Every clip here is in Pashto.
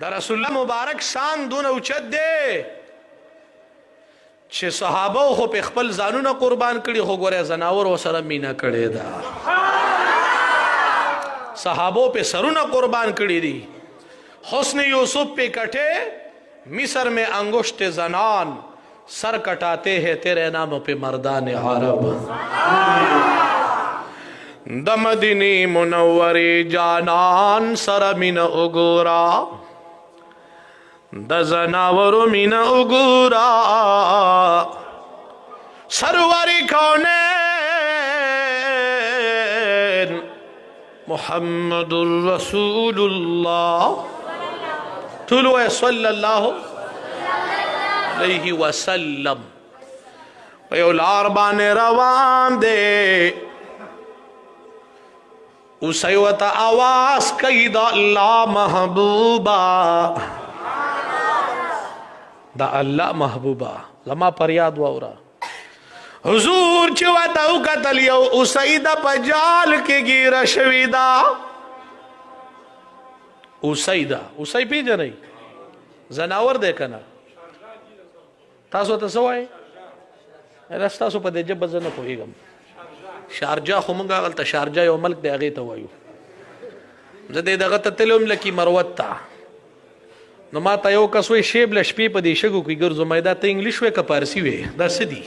دا رسول الله مبارک شان دون اوچت دے چې صحابه خو په خپل ځانونه قربان کړي خو ګوره زناور وسره مینه کړې ده صحابه په سرونه قربان کړي دي حسن یوسف پہ کٹے مصر میں انگشت زنان سر کٹاتے ہیں تیرے نام پہ مردان عرب د مدینی منوری جانان سر من اگورا د زناور من اگورا سروری کونین محمد رسول اللہ طولو صلی اللہ علیہ وسلم ویولار بان روان دے اسیوتا آواز کئی دا اللہ محبوبا دا اللہ محبوبا لما پر یاد واورا حضور چواتا او قتل یو اوسئی دا پجال کے گیرا شویدہ اوسئی دا اوسئی پی جنئی زناور دے کنا تاسو تسوائی رستاسو پا دے جب بزنو کوئی گم شارجہ خمونگا غلطا شارجہ یو ملک دے اغیتا وایو زدے دغتا تلوم لکی مروت تا نو ما تا یو کسوی شیب لشپی پا دی شگو کی گرزو مایدہ تا انگلیش وی کا پارسی وی دا سدی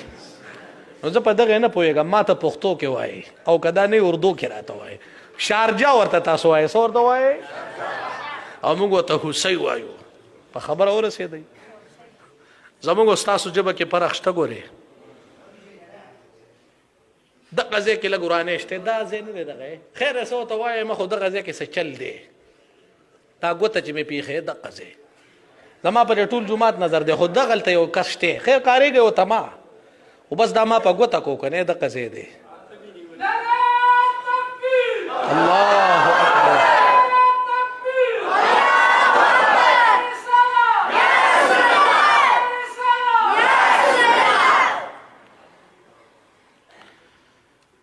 نو زه په دغه نه پوهېږم ما ته پښتو کې وایي او که دا نه اردو کې راته وایي شارجه ورته تاسو وایي څه ورته وایي او موږ ورته ہوسۍ وایو په خبره ورسېدی زموږ ستاسو ژبه کې فرق شته ګورې دغه ځای کې لږ ورانې شته دا ځای نه دی دغه خیر څه ورته وایم خو دغه ځای کې څه چل دی دا ګوته چې مې پیښې دغه ځای زما په ټول جومات نظر دی خو دغلته یو کس شته خیر کارېږي ورته ما و بس دا ما پا گوتا کو کنے دا قضے دے اللہ اکبر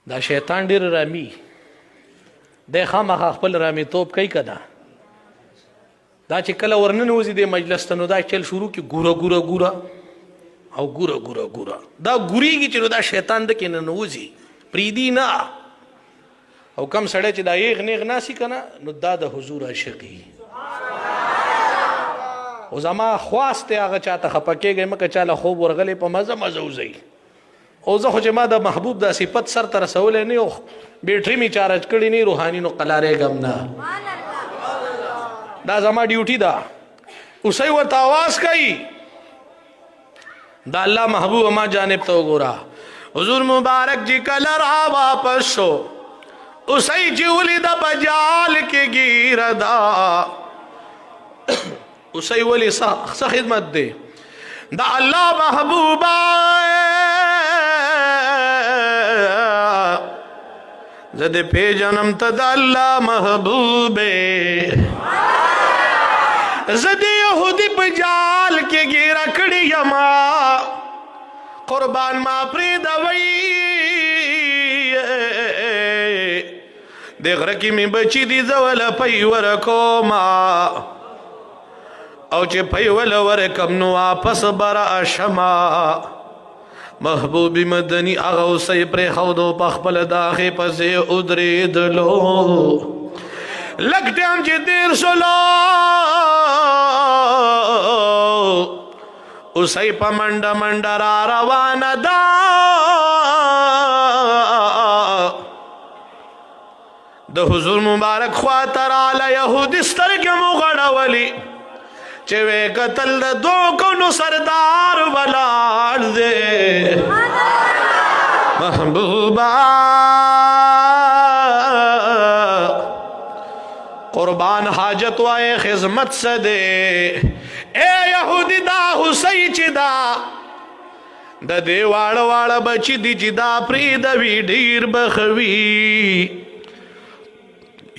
دا شیطان ډیر رامی دے خامخا خپل رامی توپ کئی کنا دا چې کله ورنن وزی دے مجلس تنو دا چل شروع کی گورا گورا گورا او ګوره ګوره ګوره دا ګورېږي چې نو دا شیطان د کې ننوځي پریدي نه او کم سړی چې دا یغ نیغ ناسي که نه نو دا د حضور عاشقي او زما خواست دی هغه چاته خفه کېږئ مکه چاله خوب ورغلی په مزه مزه وځئ او زه خو چې ما د محبوب دا صفت سر ته رسولی نه یو بیټري مې چارج کړي نه روحاني نو قلاریږم نه دا زما ډیوټي ده اوسئ ورته آواز کوي دا اللہ محبوب ما جانب تو گورا حضور مبارک جی کلر واپس شو اسئی جولی دا بجال کے گیر دا اسئی ولی سا خدمت دے دا اللہ محبوبا زد پی جنم تا دا اللہ محبوبے زدی یہودی بجال کے گیرا کڑی یما قربان ما پرید وی دیکھ رکی میں بچی دی زول پیور کوما او چے پیول ورکم نو آپس برا شما محبوبی مدنی اغاو سی پر خودو پخپل داخی پسی ادری دلو لگتے ہم جی دیر سلو اسے پا منڈا منڈا را روان دا دا حضور مبارک خواتر آلا یہودی سترگ مغڑا ولی چوے قتل دا دو کنو سردار ولار دے محبوبا قربان حاجت وائے خدمت سے دے اے یہودی دا ہوسئی چی دا دا دے واڑ واڑ بچی دی چی دا پرید وی ڈیر بخوی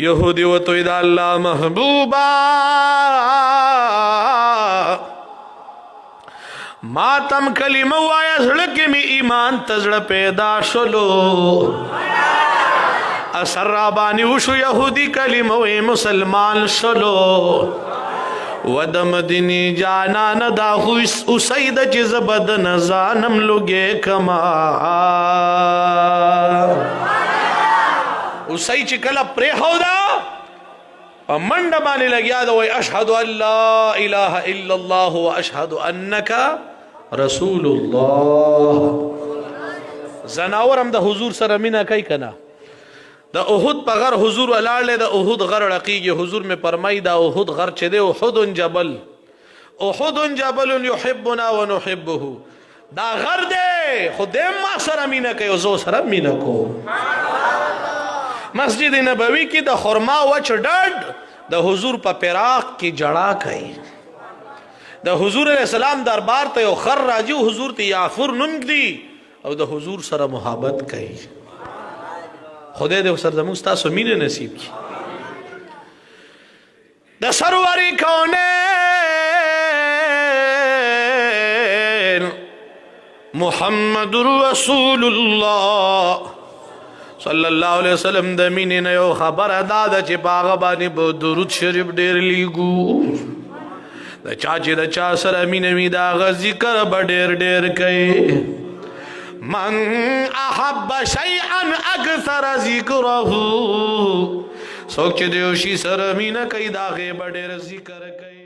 یہودی و توی دا اللہ محبوبا ماتم کلمہ وایا زڑکی میں ایمان تزڑ پیدا شلو اثر رابانی وشو یہودی کلمہ وی مسلمان شلو ود مدنی جانان دا ہوس̛ی دا چیز بد نزانم لگے کما ہوس̛ی چکل پری ہو دا منڈ بانے لگیا دا وی اشہد ان لا الہ الا اللہ و اشہد انکا رسول اللہ زناور ہم دا حضور سر مینہ کئی کنا دا احد پا غر حضور علار لے دا احد غر رقیگی حضور میں پرمائی دا احد غر چے دے احد جبل یحبنا و نحبه دا غر دے خود دے ما سر مینہ کئی وزو سر مینہ کو مسجد نبوی کی دا خرما وچ ڈڈ دا حضور پا پیراق کی جڑا کئی دا حضور علیہ السلام دربار تا یو خر راجیو حضور تی یافر نمک دی او دا حضور سر محبت کئی خدای دے سر زمونگ تاسو مینہ نصیب کی دا سروری کونین محمد رسول اللہ صلی اللہ علیہ وسلم دا مینہ نیو خبر دادا چی پاغبانی با درود شریف دیر لیگو دا چاچی دا چا سر مینہ می دا ذکر با دیر دیر کئی من احب شیئا اکثر ذکرہو سوک چی دیوشی سر مینہ کئی دا غیب دیر ذکر کئی